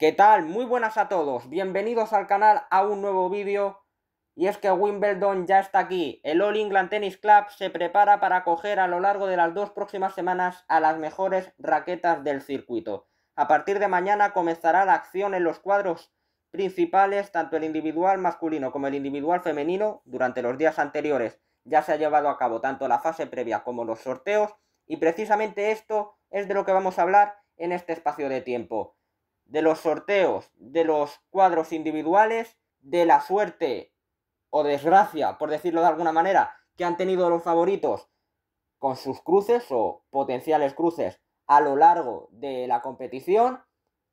¿Qué tal? Muy buenas a todos, bienvenidos al canal a un nuevo vídeo. Y es que Wimbledon ya está aquí, el All England Tennis Club se prepara para acoger a lo largo de las 2 próximas semanas a las mejores raquetas del circuito. A partir de mañana comenzará la acción en los cuadros principales, tanto el individual masculino como el individual femenino. Durante los días anteriores ya se ha llevado a cabo tanto la fase previa como los sorteos, y precisamente esto es de lo que vamos a hablar en este espacio de tiempo. De los sorteos, de los cuadros individuales, de la suerte o desgracia, por decirlo de alguna manera, que han tenido los favoritos con sus cruces o potenciales cruces a lo largo de la competición.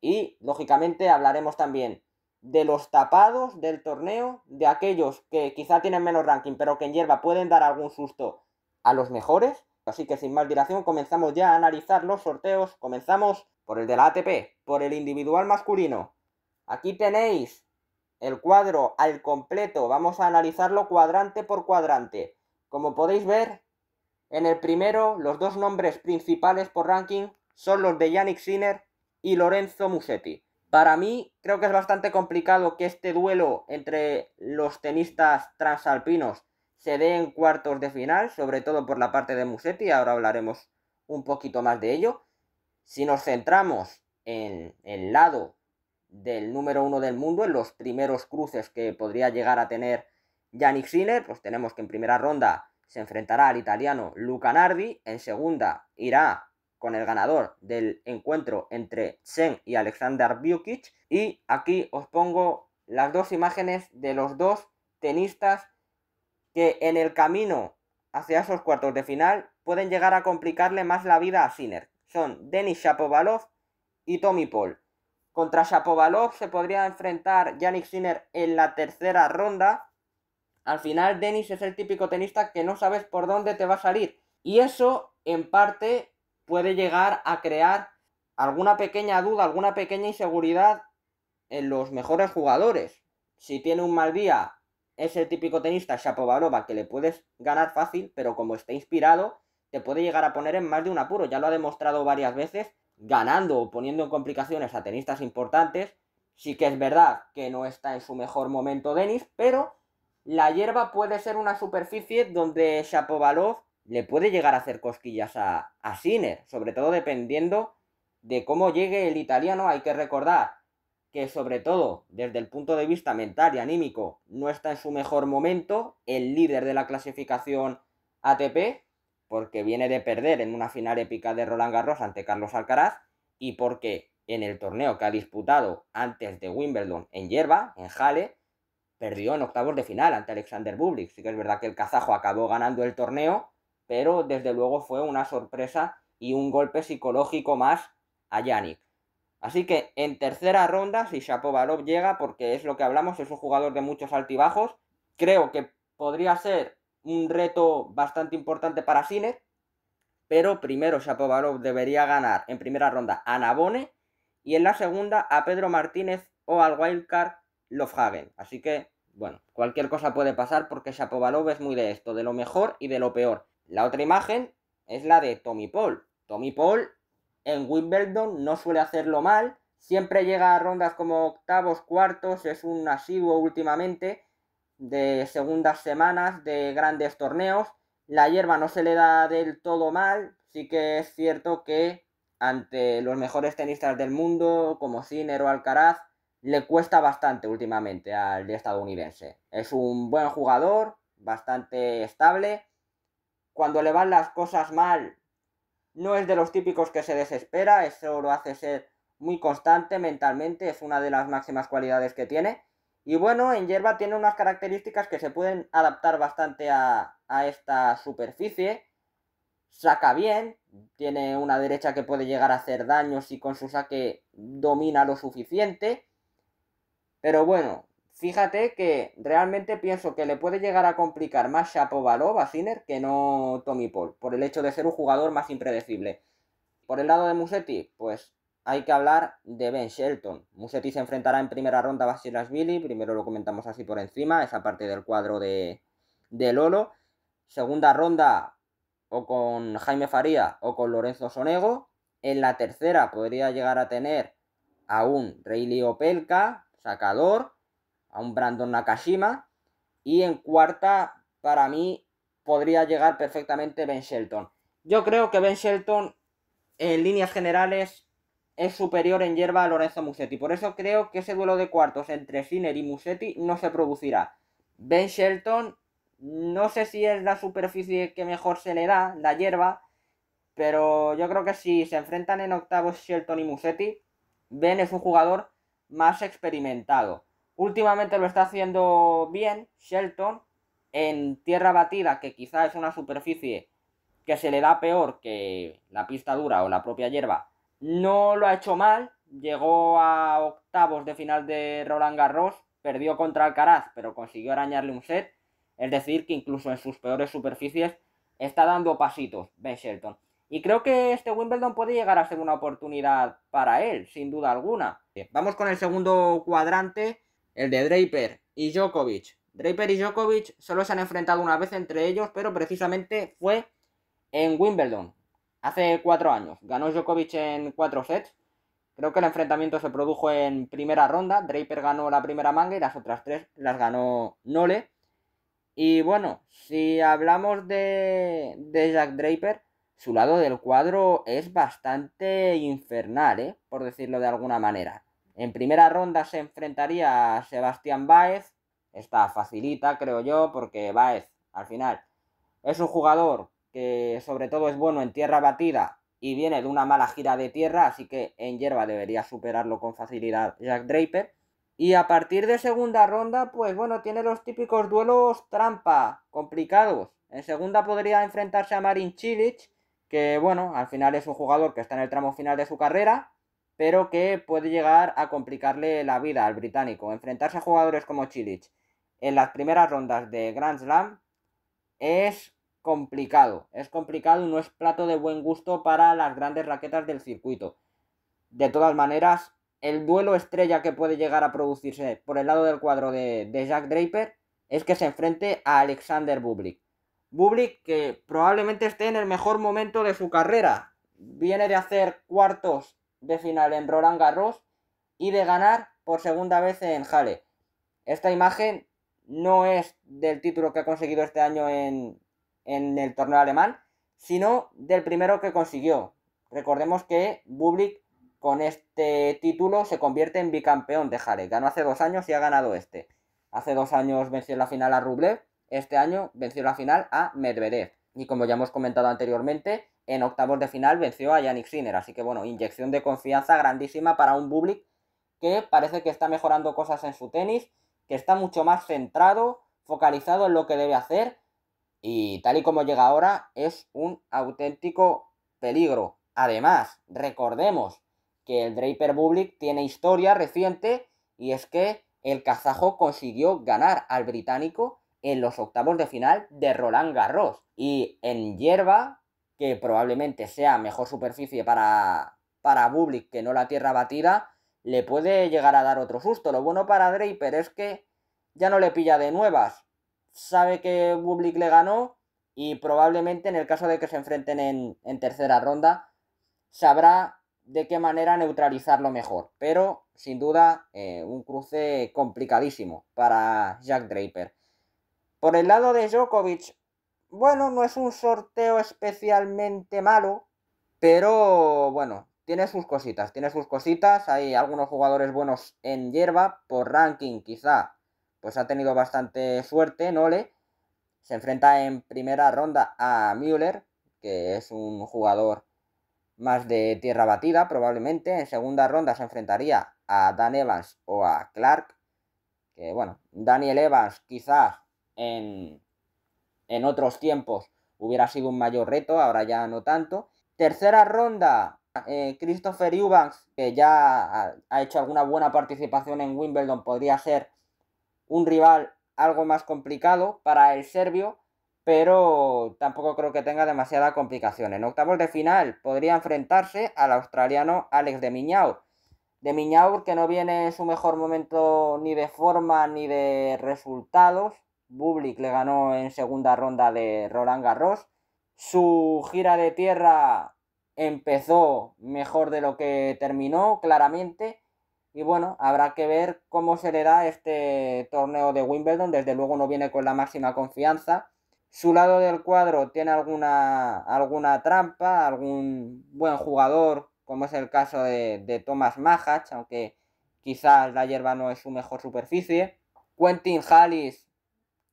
Y lógicamente hablaremos también de los tapados del torneo, de aquellos que quizá tienen menos ranking pero que en hierba pueden dar algún susto a los mejores. Así que sin más dilación comenzamos ya a analizar los sorteos. Comenzamos por el de la ATP, por el individual masculino. Aquí tenéis el cuadro al completo, vamos a analizarlo cuadrante por cuadrante. Como podéis ver, en el primero los dos nombres principales por ranking son los de Jannik Sinner y Lorenzo Musetti. Para mí creo que es bastante complicado que este duelo entre los tenistas transalpinos se dé en cuartos de final, sobre todo por la parte de Musetti, ahora hablaremos un poquito más de ello. Si nos centramos en el lado del número uno del mundo, en los primeros cruces que podría llegar a tener Jannik Sinner, pues tenemos que en primera ronda se enfrentará al italiano Luca Nardi, en segunda irá con el ganador del encuentro entre Chen y Alexander Vukic, y aquí os pongo las dos imágenes de los dos tenistas que en el camino hacia esos cuartos de final pueden llegar a complicarle más la vida a Sinner. Son Denis Shapovalov y Tommy Paul. Contra Shapovalov se podría enfrentar Jannik Sinner en la tercera ronda. Al final Denis es el típico tenista que no sabes por dónde te va a salir, y eso en parte puede llegar a crear alguna pequeña duda, alguna pequeña inseguridad en los mejores jugadores. Si tiene un mal día, es el típico tenista Shapovalov que le puedes ganar fácil, pero como está inspirado te puede llegar a poner en más de un apuro. Ya lo ha demostrado varias veces, ganando o poniendo en complicaciones a tenistas importantes. Sí que es verdad que no está en su mejor momento Denis, pero la hierba puede ser una superficie donde Shapovalov le puede llegar a hacer cosquillas a Sinner, sobre todo dependiendo de cómo llegue el italiano. Hay que recordar que, sobre todo desde el punto de vista mental y anímico, no está en su mejor momento, el líder de la clasificación ATP, porque viene de perder en una final épica de Roland Garros ante Carlos Alcaraz, y porque en el torneo que ha disputado antes de Wimbledon en hierba, en Halle, perdió en octavos de final ante Alexander Bublik. Sí que es verdad que el kazajo acabó ganando el torneo, pero desde luego fue una sorpresa y un golpe psicológico más a Jannik. Así que en tercera ronda, si Shapovalov llega, porque es lo que hablamos, es un jugador de muchos altibajos, creo que podría ser un reto bastante importante para Sinner, pero primero Shapovalov debería ganar en primera ronda a Nabone y en la segunda a Pedro Martínez o al wildcard Lofhagen. Así que, bueno, cualquier cosa puede pasar porque Shapovalov es muy de esto, de lo mejor y de lo peor. La otra imagen es la de Tommy Paul. Tommy Paul en Wimbledon no suele hacerlo mal, siempre llega a rondas como octavos, cuartos, es un asiduo últimamente de segundas semanas de grandes torneos. La hierba no se le da del todo mal, sí que es cierto que ante los mejores tenistas del mundo como Sinner o Alcaraz le cuesta bastante últimamente al estadounidense. Es un buen jugador, bastante estable. Cuando le van las cosas mal, no es de los típicos que se desespera, eso lo hace ser muy constante mentalmente, es una de las máximas cualidades que tiene. Y bueno, en hierba tiene unas características que se pueden adaptar bastante a esta superficie. Saca bien, tiene una derecha que puede llegar a hacer daño si con su saque domina lo suficiente. Pero bueno, fíjate que realmente pienso que le puede llegar a complicar más Shapovalov a Sinner que no Tommy Paul, por el hecho de ser un jugador más impredecible. Por el lado de Musetti, pues hay que hablar de Ben Shelton. Musetti se enfrentará en primera ronda a Basilashvili, primero lo comentamos así por encima, esa parte del cuadro de Lolo. Segunda ronda o con Jaime Faría o con Lorenzo Sonego. En la tercera podría llegar a tener a un Reilly Opelka, sacador, a un Brandon Nakashima, y en cuarta, para mí, podría llegar perfectamente Ben Shelton. Yo creo que Ben Shelton, en líneas generales, es superior en hierba a Lorenzo Musetti. Por eso creo que ese duelo de cuartos entre Sinner y Musetti no se producirá. Ben Shelton, no sé si es la superficie que mejor se le da, la hierba, pero yo creo que si se enfrentan en octavos Shelton y Musetti, Ben es un jugador más experimentado. Últimamente lo está haciendo bien Shelton en tierra batida, que quizá es una superficie que se le da peor que la pista dura o la propia hierba. No lo ha hecho mal, llegó a octavos de final de Roland Garros, perdió contra Alcaraz, pero consiguió arañarle un set. Es decir, que incluso en sus peores superficies está dando pasitos Ben Shelton. Y creo que este Wimbledon puede llegar a ser una oportunidad para él, sin duda alguna. Vamos con el segundo cuadrante, el de Draper y Djokovic. Draper y Djokovic solo se han enfrentado una vez entre ellos, pero precisamente fue en Wimbledon, hace 4 años. Ganó Djokovic en 4 sets. Creo que el enfrentamiento se produjo en primera ronda. Draper ganó la primera manga y las otras 3 las ganó Nole. Y bueno, si hablamos de Jack Draper, su lado del cuadro es bastante infernal, por decirlo de alguna manera. En primera ronda se enfrentaría a Sebastián Báez. Esta facilita, creo yo, porque Báez, al final, es un jugador que sobre todo es bueno en tierra batida y viene de una mala gira de tierra, así que en hierba debería superarlo con facilidad Jack Draper. Y a partir de segunda ronda, pues bueno, tiene los típicos duelos trampa, complicados. En segunda podría enfrentarse a Marin Cilic, que bueno, al final es un jugador que está en el tramo final de su carrera, pero que puede llegar a complicarle la vida al británico. Enfrentarse a jugadores como Cilic en las primeras rondas de Grand Slam es complicado y no es plato de buen gusto para las grandes raquetas del circuito. De todas maneras, el duelo estrella que puede llegar a producirse por el lado del cuadro de Jack Draper es que se enfrente a Alexander Bublik. Bublik, que probablemente esté en el mejor momento de su carrera. Viene de hacer cuartos de final en Roland Garros y de ganar por segunda vez en Halle. Esta imagen no es del título que ha conseguido este año en el torneo alemán, sino del primero que consiguió. Recordemos que Bublik con este título se convierte en bicampeón de Halle. Ganó hace 2 años y ha ganado este. Hace 2 años venció en la final a Rublev, este año venció en la final a Medvedev. Y como ya hemos comentado anteriormente, en octavos de final venció a Jannik Sinner. Así que bueno, inyección de confianza grandísima para un Bublik que parece que está mejorando cosas en su tenis, que está mucho más centrado, focalizado en lo que debe hacer, y tal y como llega ahora es un auténtico peligro. Además, recordemos que el Draper Bublik tiene historia reciente, y es que el kazajo consiguió ganar al británico en los octavos de final de Roland Garros, y en hierba, que probablemente sea mejor superficie para Bublik que no la tierra batida, le puede llegar a dar otro susto. Lo bueno para Draper es que ya no le pilla de nuevas, sabe que Bublik le ganó y probablemente en el caso de que se enfrenten en tercera ronda sabrá de qué manera neutralizarlo mejor. Pero sin duda un cruce complicadísimo para Jack Draper. Por el lado de Djokovic, bueno, no es un sorteo especialmente malo, pero bueno, tiene sus cositas. Hay algunos jugadores buenos en hierba, por ranking quizá, pues ha tenido bastante suerte, Nole. Se enfrenta en primera ronda a Müller, que es un jugador más de tierra batida probablemente. En segunda ronda se enfrentaría a Dan Evans o a Clark, que bueno, Daniel Evans quizás en otros tiempos hubiera sido un mayor reto, ahora ya no tanto. Tercera ronda, Christopher Eubanks, que ya ha hecho alguna buena participación en Wimbledon, podría ser un rival algo más complicado para el serbio, pero tampoco creo que tenga demasiada complicación. En octavos de final podría enfrentarse al australiano Alex de Minaur. De Minaur, que no viene en su mejor momento ni de forma ni de resultados. Bublik le ganó en segunda ronda de Roland Garros. Su gira de tierra empezó mejor de lo que terminó, claramente, Y bueno, habrá que ver cómo se le da este torneo de Wimbledon. Desde luego no viene con la máxima confianza. Su lado del cuadro tiene alguna trampa, algún buen jugador, como es el caso de Thomas Mahach, aunque quizás la hierba no es su mejor superficie. Quentin Halys,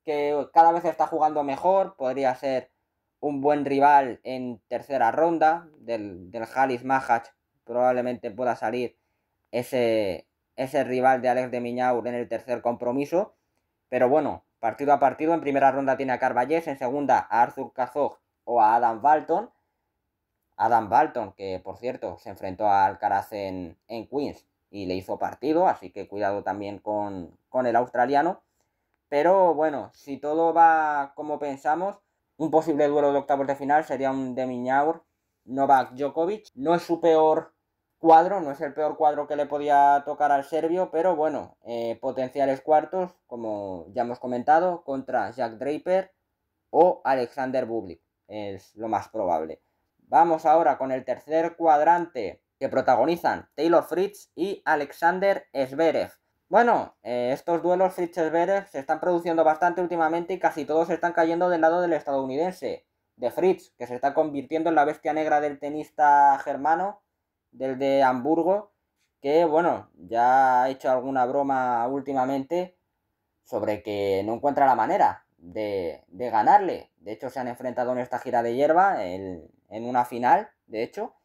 que cada vez está jugando mejor, podría ser un buen rival en tercera ronda del Halys Mahach. Probablemente pueda salir ese rival de Alex de Minaur en el tercer compromiso. Pero bueno, partido a partido, en primera ronda tiene a Carballés, en segunda a Arthur Cazorla o a Adam Walton. Adam Walton, que por cierto se enfrentó a Alcaraz en Queens y le hizo partido, así que cuidado también con el australiano. Pero bueno, si todo va como pensamos, un posible duelo de octavos de final sería un de Minaur Novak Djokovic. No es su peor cuadro, no es el peor cuadro que le podía tocar al serbio, pero bueno, potenciales cuartos, como ya hemos comentado, contra Jack Draper o Alexander Bublik, es lo más probable. Vamos ahora con el tercer cuadrante que protagonizan Taylor Fritz y Alexander Zverev. Bueno, estos duelos Fritz-Zverev se están produciendo bastante últimamente y casi todos están cayendo del lado del estadounidense, de Fritz, que se está convirtiendo en la bestia negra del tenista germano, del de Hamburgo, que bueno, ya ha hecho alguna broma últimamente sobre que no encuentra la manera de ganarle. De hecho, se han enfrentado en esta gira de hierba, en una final, de hecho,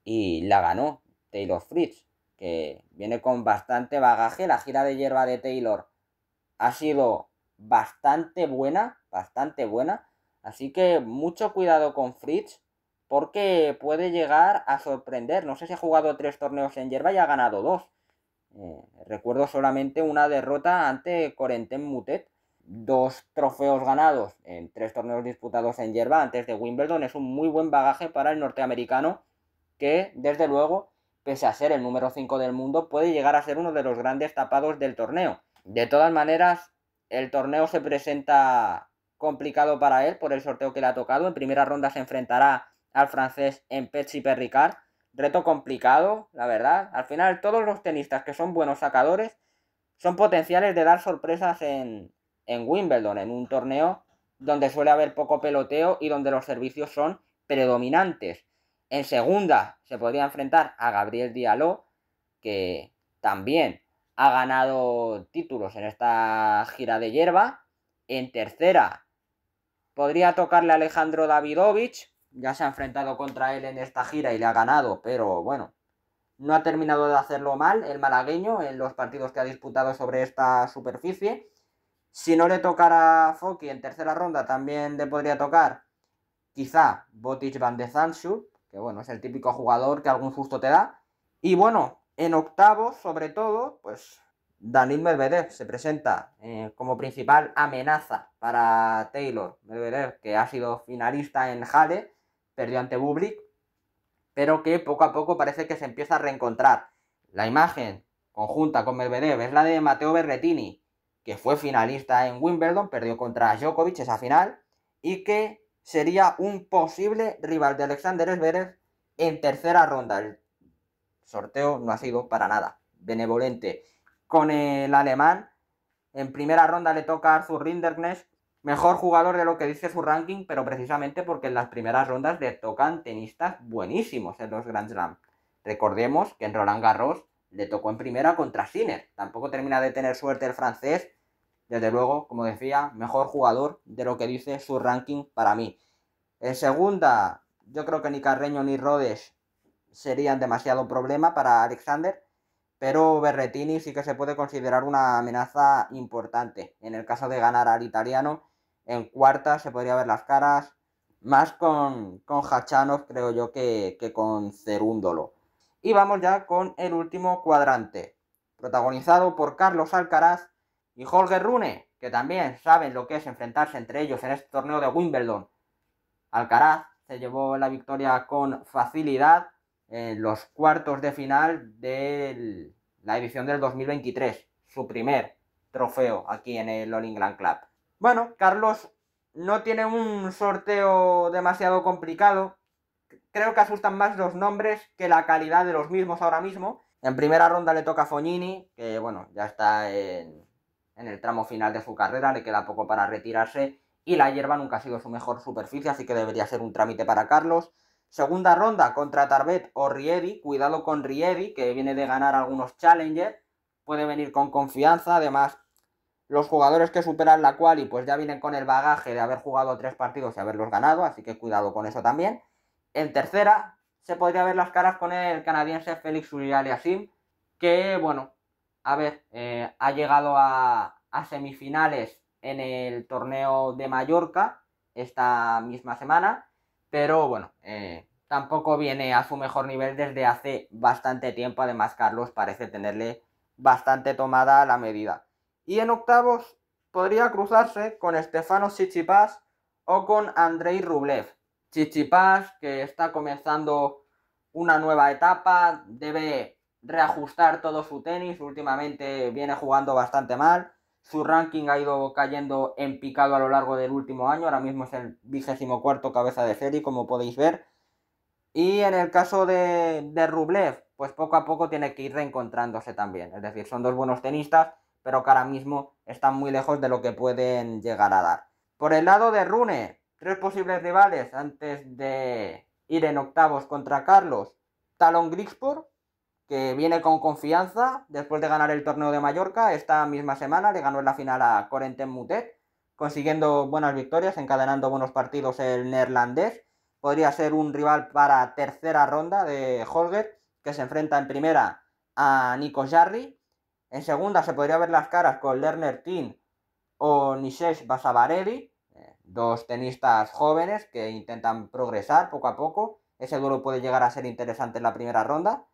y la ganó Taylor Fritz, que viene con bastante bagaje. La gira de hierba de Taylor ha sido bastante buena, así que mucho cuidado con Fritz, porque puede llegar a sorprender. No sé si ha jugado 3 torneos en hierba y ha ganado 2. Recuerdo solamente una derrota ante Corentin Moutet. 2 trofeos ganados en 3 torneos disputados en hierba antes de Wimbledon es un muy buen bagaje para el norteamericano, que desde luego, pese a ser el número 5 del mundo, puede llegar a ser uno de los grandes tapados del torneo. De todas maneras, el torneo se presenta complicado para él por el sorteo que le ha tocado. En primera ronda se enfrentará al francés Mpetsi Perricard. Reto complicado, la verdad. Al final, todos los tenistas que son buenos sacadores son potenciales de dar sorpresas en Wimbledon, en un torneo donde suele haber poco peloteo y donde los servicios son predominantes. En segunda se podría enfrentar a Gabriel Diallo, que también ha ganado títulos en esta gira de hierba. En tercera podría tocarle a Alejandro Davidovich, ya se ha enfrentado contra él en esta gira y le ha ganado, pero bueno, no ha terminado de hacerlo mal el malagueño en los partidos que ha disputado sobre esta superficie. Si no le tocara Foki en tercera ronda, también le podría tocar quizá Botic van de Zandschulp, que bueno, es el típico jugador que algún susto te da. Y bueno, en octavos, sobre todo, pues Daniil Medvedev se presenta como principal amenaza para Taylor. Medvedev, que ha sido finalista en Halle, perdió ante Bublik, pero que poco a poco parece que se empieza a reencontrar. La imagen conjunta con Medvedev es la de Matteo Berrettini, que fue finalista en Wimbledon, perdió contra Djokovic esa final, y que sería un posible rival de Alexander Zverev en tercera ronda. El sorteo no ha sido para nada benevolente con el alemán. En primera ronda le toca a Arthur Rinderknecht, mejor jugador de lo que dice su ranking, pero precisamente porque en las primeras rondas le tocan tenistas buenísimos en los Grand Slam. Recordemos que en Roland Garros le tocó en primera contra Sinner. Tampoco termina de tener suerte el francés. Desde luego, como decía, mejor jugador de lo que dice su ranking para mí. En segunda, yo creo que ni Carreño ni Rhodes serían demasiado problema para Alexander, pero Berrettini sí que se puede considerar una amenaza importante. En el caso de ganar al italiano, en cuarta se podría ver las caras más con Khachanov, creo yo, que con Cerúndolo. Y vamos ya con el último cuadrante, protagonizado por Carlos Alcaraz y Holger Rune, que también saben lo que es enfrentarse entre ellos en este torneo de Wimbledon. Alcaraz se llevó la victoria con facilidad en los cuartos de final de la edición del 2023, su primer trofeo aquí en el All England Club. Bueno, Carlos no tiene un sorteo demasiado complicado. Creo que asustan más los nombres que la calidad de los mismos ahora mismo. En primera ronda le toca a Fognini, que bueno, ya está en el tramo final de su carrera, le queda poco para retirarse, y la hierba nunca ha sido su mejor superficie, así que debería ser un trámite para Carlos. Segunda ronda contra Tarbet o Riedi, cuidado con Riedi, que viene de ganar algunos Challenger, puede venir con confianza, además los jugadores que superan la quali pues ya vienen con el bagaje de haber jugado 3 partidos y haberlos ganado, así que cuidado con eso también. En tercera se podría ver las caras con el canadiense Félix Auger-Aliassime, que bueno, a ver, ha llegado a semifinales en el torneo de Mallorca esta misma semana, pero bueno, tampoco viene a su mejor nivel desde hace bastante tiempo. Además, Carlos parece tenerle bastante tomada la medida. Y en octavos podría cruzarse con Stefanos Tsitsipas o con Andrei Rublev. Tsitsipas, que está comenzando una nueva etapa, debe reajustar todo su tenis, últimamente viene jugando bastante mal, su ranking ha ido cayendo en picado a lo largo del último año, ahora mismo es el 24º cabeza de serie, como podéis ver, y en el caso de Rublev, pues poco a poco tiene que ir reencontrándose también, es decir, son dos buenos tenistas, pero que ahora mismo están muy lejos de lo que pueden llegar a dar. Por el lado de Rune, 3 posibles rivales antes de ir en octavos contra Carlos. Talon Grigspor, que viene con confianza después de ganar el torneo de Mallorca esta misma semana, le ganó en la final a Corentin Moutet, consiguiendo buenas victorias, encadenando buenos partidos el neerlandés. Podría ser un rival para tercera ronda de Holger, que se enfrenta en primera a Nico Jarry. En segunda se podría ver las caras con Lerner Tin o Nishesh Basavareli, dos tenistas jóvenes que intentan progresar poco a poco. Ese duelo puede llegar a ser interesante en la primera ronda.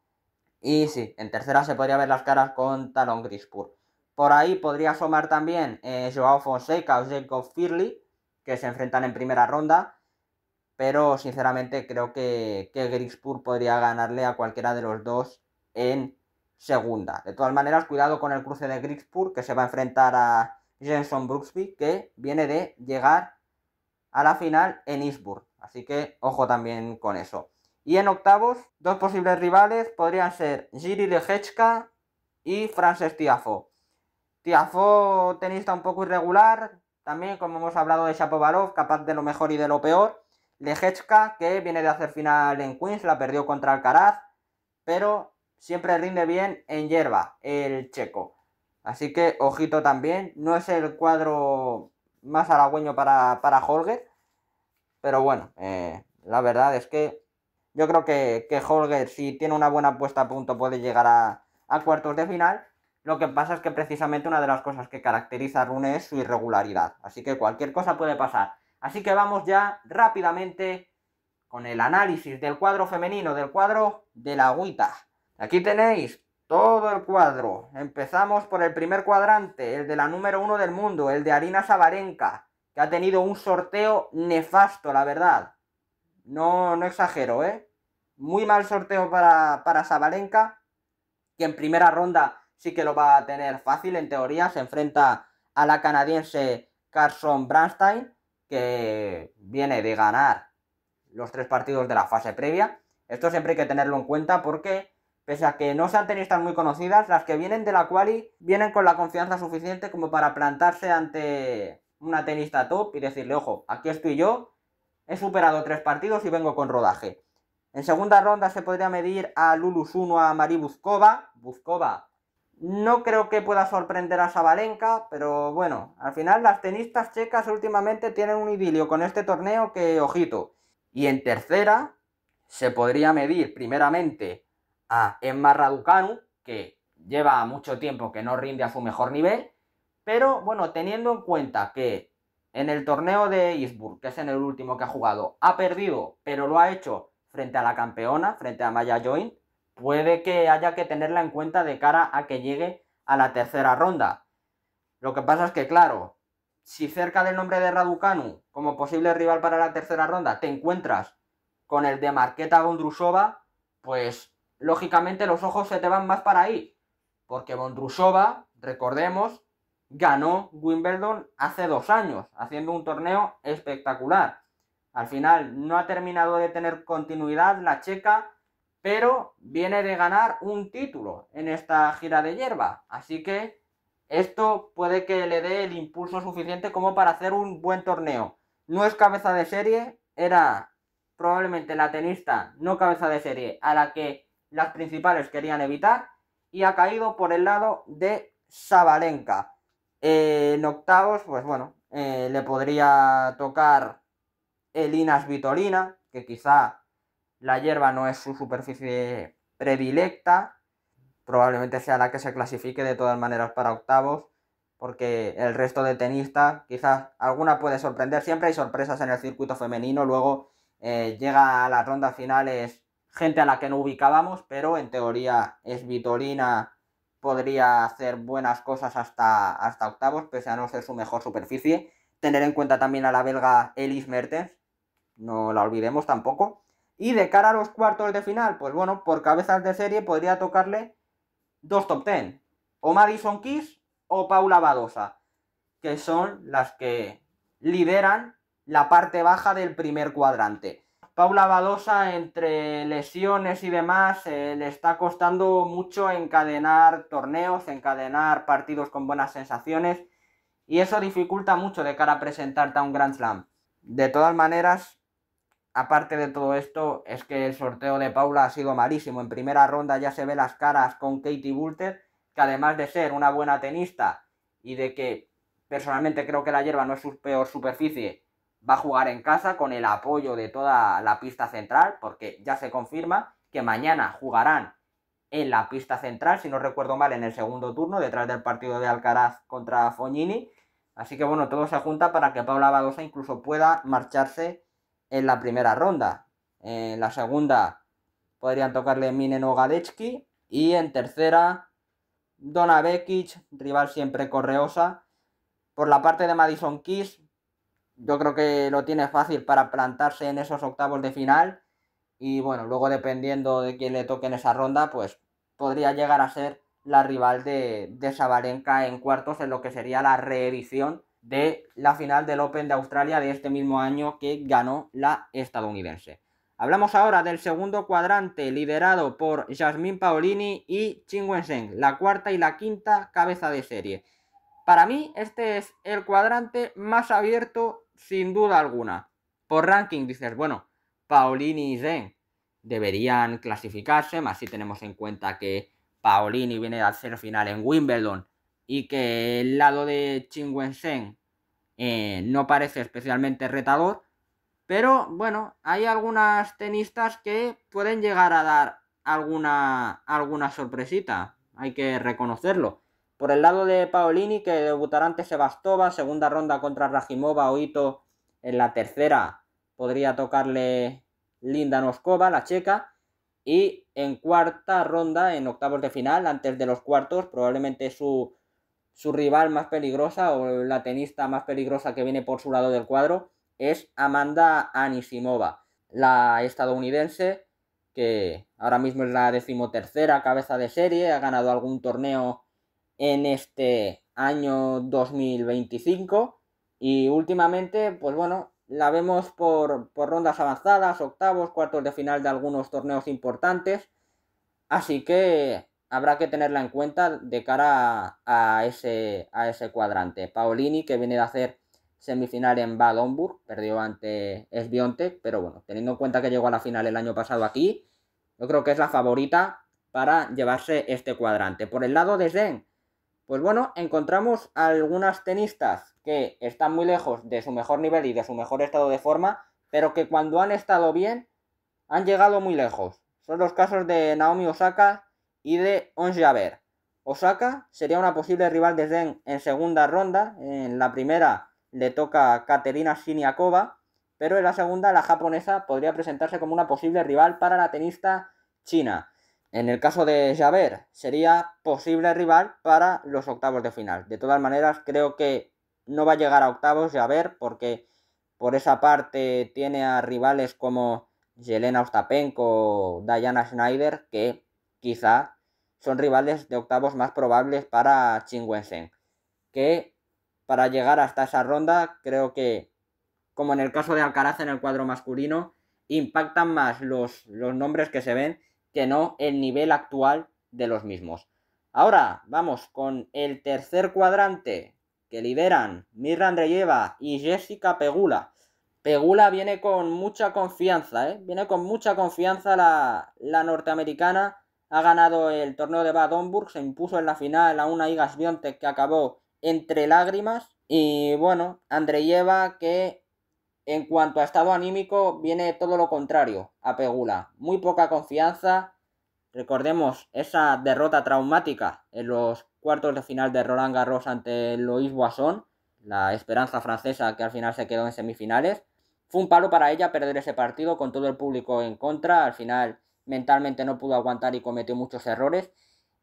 Y sí, en tercera se podría ver las caras con Talon Grigspor. Por ahí podría asomar también Joao Fonseca o Jacob Firly, que se enfrentan en primera ronda. Pero sinceramente creo que Grigspor podría ganarle a cualquiera de los dos en segunda. De todas maneras, cuidado con el cruce de Grigspor, que se va a enfrentar a Jenson Brooksby, que viene de llegar a la final en Innsbruck. Así que ojo también con eso. Y en octavos, dos posibles rivales podrían ser Jiří Lehečka y Frances Tiafoe. Tiafoe, tenista un poco irregular, también como hemos hablado de Shapovalov, capaz de lo mejor y de lo peor. Lehečka, que viene de hacer final en Queens, la perdió contra Alcaraz, pero siempre rinde bien en hierba, el checo. Así que ojito también, no es el cuadro más halagüeño para Holger, pero bueno, la verdad es que yo creo que Holger, si tiene una buena puesta a punto, puede llegar a cuartos de final. Lo que pasa es que precisamente una de las cosas que caracteriza a Rune es su irregularidad. Así que cualquier cosa puede pasar. Así que vamos ya rápidamente con el análisis del cuadro femenino, del cuadro de la agüita. Aquí tenéis todo el cuadro. Empezamos por el primer cuadrante, el de la número 1 del mundo, el de Aryna Sabalenka, que ha tenido un sorteo nefasto, la verdad. No exagero, ¿eh? Muy mal sorteo para Sabalenka, que en primera ronda sí que lo va a tener fácil, en teoría. Se enfrenta a la canadiense Carson Branstein, que viene de ganar los 3 partidos de la fase previa. Esto siempre hay que tenerlo en cuenta porque, pese a que no sean tenistas muy conocidas, las que vienen de la quali vienen con la confianza suficiente como para plantarse ante una tenista top y decirle, ojo, aquí estoy yo, he superado 3 partidos y vengo con rodaje. En segunda ronda se podría medir a Lulu Suno, a Marie Buzkova. Buzkova no creo que pueda sorprender a Sabalenka, pero bueno, al final las tenistas checas últimamente tienen un idilio con este torneo que, ojito. Y en tercera se podría medir primeramente a Emma Raducanu, que lleva mucho tiempo que no rinde a su mejor nivel, pero bueno, teniendo en cuenta que en el torneo de Innsbruck, que es en el último que ha jugado, ha perdido, pero lo ha hecho frente a la campeona, frente a Maya Join, puede que haya que tenerla en cuenta de cara a que llegue a la tercera ronda. Lo que pasa es que, claro, si cerca del nombre de Raducanu, como posible rival para la tercera ronda, te encuentras con el de Marketa Vondrousova, pues lógicamente los ojos se te van más para ahí. Porque Vondrousova, recordemos, ganó Wimbledon hace 2 años, haciendo un torneo espectacular. Al final no ha terminado de tener continuidad la checa, pero viene de ganar un título en esta gira de hierba, así que esto puede que le dé el impulso suficiente como para hacer un buen torneo. No es cabeza de serie, era probablemente la tenista no cabeza de serie a la que las principales querían evitar, y ha caído por el lado de Sabalenka. En octavos, pues bueno, le podría tocar Elina Svitolina, que quizá la hierba no es su superficie predilecta, probablemente sea la que se clasifique de todas maneras para octavos, porque el resto de tenistas, quizás alguna puede sorprender, siempre hay sorpresas en el circuito femenino, luego llega a las rondas finales gente a la que no ubicábamos, pero en teoría Svitolina podría hacer buenas cosas hasta octavos, pese a no ser su mejor superficie. Tener en cuenta también a la belga Elise Mertens, no la olvidemos tampoco. Y de cara a los cuartos de final, pues bueno, por cabezas de serie podría tocarle dos top 10, o Madison Keys o Paula Badosa, que son las que lideran la parte baja del primer cuadrante. Paula Badosa, entre lesiones y demás, le está costando mucho encadenar torneos, encadenar partidos con buenas sensaciones, y eso dificulta mucho de cara a presentarte a un Grand Slam. De todas maneras, aparte de todo esto, es que el sorteo de Paula ha sido malísimo. En primera ronda ya se ve las caras con Katie Boulter, que además de ser una buena tenista y de que personalmente creo que la hierba no es su peor superficie, va a jugar en casa con el apoyo de toda la pista central, porque ya se confirma que mañana jugarán en la pista central, si no recuerdo mal, en el segundo turno, detrás del partido de Alcaraz contra Fognini. Así que bueno, todo se junta para que Paula Badosa incluso pueda marcharse en la primera ronda. En la segunda podrían tocarle Minen o Gadecki, y en tercera Donna Vekic, rival siempre correosa. Por la parte de Madison Keys, yo creo que lo tiene fácil para plantarse en esos octavos de final, y bueno, luego dependiendo de quién le toque en esa ronda, pues podría llegar a ser la rival de Sabalenka en cuartos, en lo que sería la reedición de la final del Open de Australia de este mismo año que ganó la estadounidense. Hablamos ahora del segundo cuadrante, liderado por Jasmine Paolini y Qin Wensheng, la cuarta y la quinta cabeza de serie. Para mí este es el cuadrante más abierto sin duda alguna. Por ranking dices, bueno, Paolini y Zheng deberían clasificarse, más si tenemos en cuenta que Paolini viene a hacer final en Wimbledon y que el lado de Qin Wensheng no parece especialmente retador, pero bueno, hay algunas tenistas que pueden llegar a dar alguna sorpresita, hay que reconocerlo. Por el lado de Paolini, que debutará ante Sebastova, segunda ronda contra Rajimova o Ito, en la tercera podría tocarle Linda Noskova, la checa, y en cuarta ronda, en octavos de final, antes de los cuartos, probablemente su rival más peligrosa o la tenista más peligrosa que viene por su lado del cuadro es Amanda Anisimova, la estadounidense, que ahora mismo es la 13ª cabeza de serie, ha ganado algún torneo en este año 2025 y últimamente, pues bueno, la vemos por rondas avanzadas, octavos, cuartos de final de algunos torneos importantes, así que habrá que tenerla en cuenta de cara a ese cuadrante. Paolini, que viene de hacer semifinal en Bad Homburg, perdió ante Swiatek, pero bueno, teniendo en cuenta que llegó a la final el año pasado aquí, yo creo que es la favorita para llevarse este cuadrante. Por el lado de Zheng, pues bueno, encontramos algunas tenistas que están muy lejos de su mejor nivel y de su mejor estado de forma, pero que cuando han estado bien han llegado muy lejos. Son los casos de Naomi Osaka y de Ons Jabeur. Osaka sería una posible rival de Zheng en segunda ronda. En la primera le toca Katerina Siniakova, pero en la segunda la japonesa podría presentarse como una posible rival para la tenista china. En el caso de Jabeur sería posible rival para los octavos de final. De todas maneras, creo que no va a llegar a octavos Jabeur, porque por esa parte tiene a rivales como Jelena Ostapenko, Diana Schneider, que quizá son rivales de octavos más probables para Qin Wensheng, que para llegar hasta esa ronda creo que, como en el caso de Alcaraz en el cuadro masculino, impactan más los nombres que se ven que no el nivel actual de los mismos. Ahora vamos con el tercer cuadrante que lideran Mirra Andreeva y Jessica Pegula. Pegula viene con mucha confianza, viene con mucha confianza la norteamericana. Ha ganado el torneo de Bad Homburg, se impuso en la final a una Iga Swiatek que acabó entre lágrimas. Y bueno, Andreeva, que en cuanto a estado anímico viene todo lo contrario a Pegula. Muy poca confianza. Recordemos esa derrota traumática en los cuartos de final de Roland Garros ante Loïs Boisson, la esperanza francesa que al final se quedó en semifinales. Fue un palo para ella perder ese partido con todo el público en contra. Al final mentalmente no pudo aguantar y cometió muchos errores.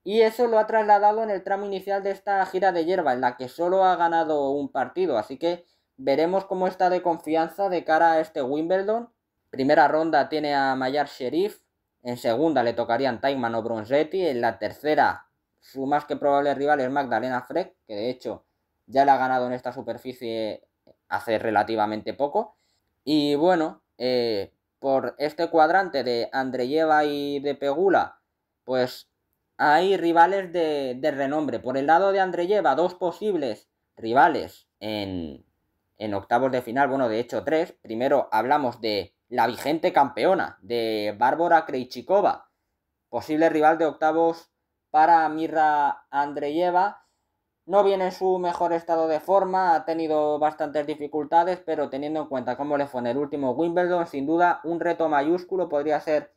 Y eso lo ha trasladado en el tramo inicial de esta gira de hierba, en la que solo ha ganado un partido. Así que veremos cómo está de confianza de cara a este Wimbledon. Primera ronda tiene a Mayar Sherif. En segunda le tocarían Taiman o Bronzetti. En la tercera, su más que probable rival es Magdalena Frech, que de hecho ya le ha ganado en esta superficie hace relativamente poco. Y bueno, por este cuadrante de Andreeva y de Pegula, pues hay rivales de renombre. Por el lado de Andreeva, dos posibles rivales en octavos de final, bueno, de hecho 3. Primero hablamos de la vigente campeona, de Bárbara Krejcikova, posible rival de octavos para Mirra Andreeva. No viene en su mejor estado de forma, ha tenido bastantes dificultades, pero teniendo en cuenta cómo le fue en el último Wimbledon, sin duda un reto mayúsculo podría ser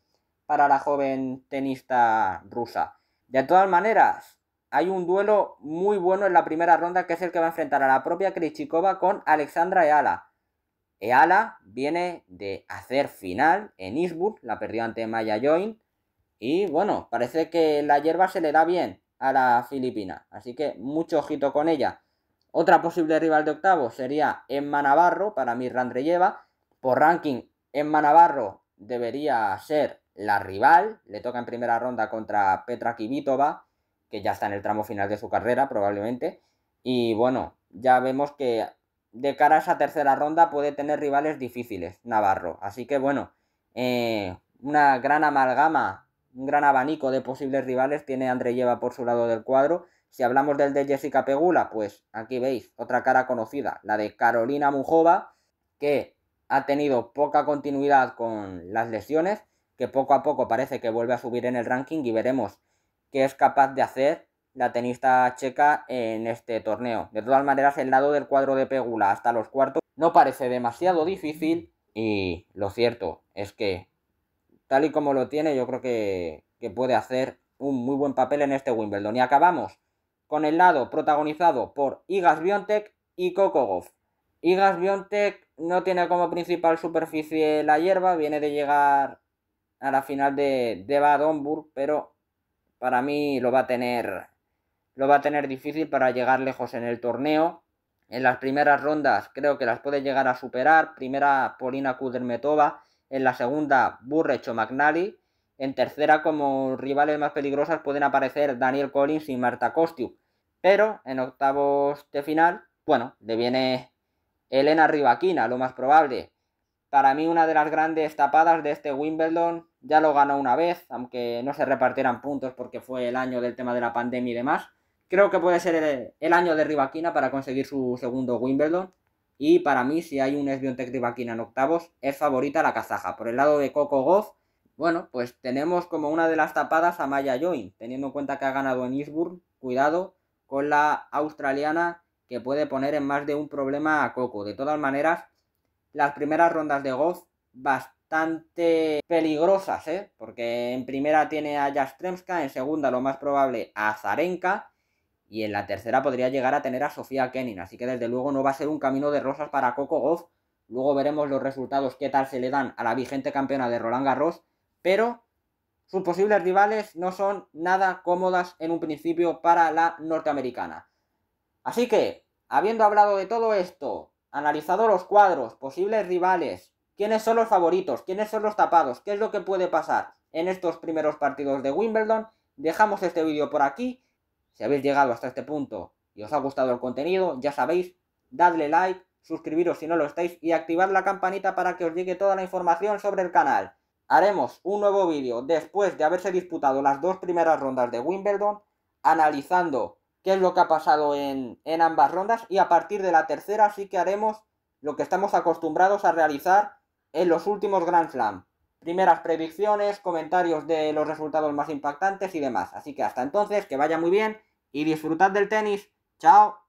para la joven tenista rusa. De todas maneras, hay un duelo muy bueno en la primera ronda, que es el que va a enfrentar a la propia Krejcikova con Alexandra Eala. Eala viene de hacer final en Eastbourne, la perdió ante Maya Join, y bueno, parece que la hierba se le da bien a la filipina, así que mucho ojito con ella. Otra posible rival de octavos sería Emma Navarro para Mirra Andreeva. Por ranking, Emma Navarro debería ser la rival, le toca en primera ronda contra Petra Kvitova, que ya está en el tramo final de su carrera probablemente, y bueno, ya vemos que de cara a esa tercera ronda puede tener rivales difíciles Navarro, así que bueno, una gran amalgama, un gran abanico de posibles rivales tiene Andreeva por su lado del cuadro. Si hablamos del de Jessica Pegula, pues aquí veis otra cara conocida, la de Carolina Muchova, que ha tenido poca continuidad con las lesiones, que poco a poco parece que vuelve a subir en el ranking, y veremos qué es capaz de hacer la tenista checa en este torneo. De todas maneras, el lado del cuadro de Pegula hasta los cuartos no parece demasiado difícil, y lo cierto es que tal y como lo tiene, yo creo que puede hacer un muy buen papel en este Wimbledon. Y acabamos con el lado protagonizado por Iga Swiatek y Coco Gauff. Iga Swiatek no tiene como principal superficie la hierba, viene de llegar a la final de Bad Homburg, pero para mí lo va a tener difícil para llegar lejos en el torneo. En las primeras rondas creo que las puede llegar a superar. Primera, Polina Kudermetova. En la segunda, Burrech o McNally. En tercera, como rivales más peligrosas, pueden aparecer Danielle Collins y Marta Kostyuk. Pero en octavos de final, bueno, le viene Elena Rybakina, lo más probable. Para mí, una de las grandes tapadas de este Wimbledon. Ya lo ganó una vez, aunque no se repartieran puntos porque fue el año del tema de la pandemia y demás. Creo que puede ser el año de Rybakina para conseguir su segundo Wimbledon. Y para mí, si hay un Swiatek Rybakina en octavos, es favorita la kazaja. Por el lado de Coco Gauff, bueno, pues tenemos como una de las tapadas a Maya Join, teniendo en cuenta que ha ganado en Eastbourne. Cuidado con la australiana, que puede poner en más de un problema a Coco. De todas maneras, las primeras rondas de Gauff bastante peligrosas, porque en primera tiene a Yastremska, en segunda lo más probable a Azarenka, y en la tercera podría llegar a tener a Sofía Kenin, así que desde luego no va a ser un camino de rosas para Coco Gauff. Luego veremos los resultados, qué tal se le dan a la vigente campeona de Roland Garros, pero sus posibles rivales no son nada cómodas en un principio para la norteamericana. Así que, habiendo hablado de todo esto, analizado los cuadros, posibles rivales, quiénes son los favoritos, quiénes son los tapados, qué es lo que puede pasar en estos primeros partidos de Wimbledon, dejamos este vídeo por aquí. Si habéis llegado hasta este punto y os ha gustado el contenido, ya sabéis, dadle like, suscribiros si no lo estáis y activad la campanita para que os llegue toda la información sobre el canal. haremos un nuevo vídeo después de haberse disputado las 2 primeras rondas de Wimbledon, analizando qué es lo que ha pasado en ambas rondas, y a partir de la tercera sí que haremos lo que estamos acostumbrados a realizar en los últimos Grand Slam. Primeras predicciones, comentarios de los resultados más impactantes y demás. Así que hasta entonces, que vaya muy bien y disfrutad del tenis. ¡Chao!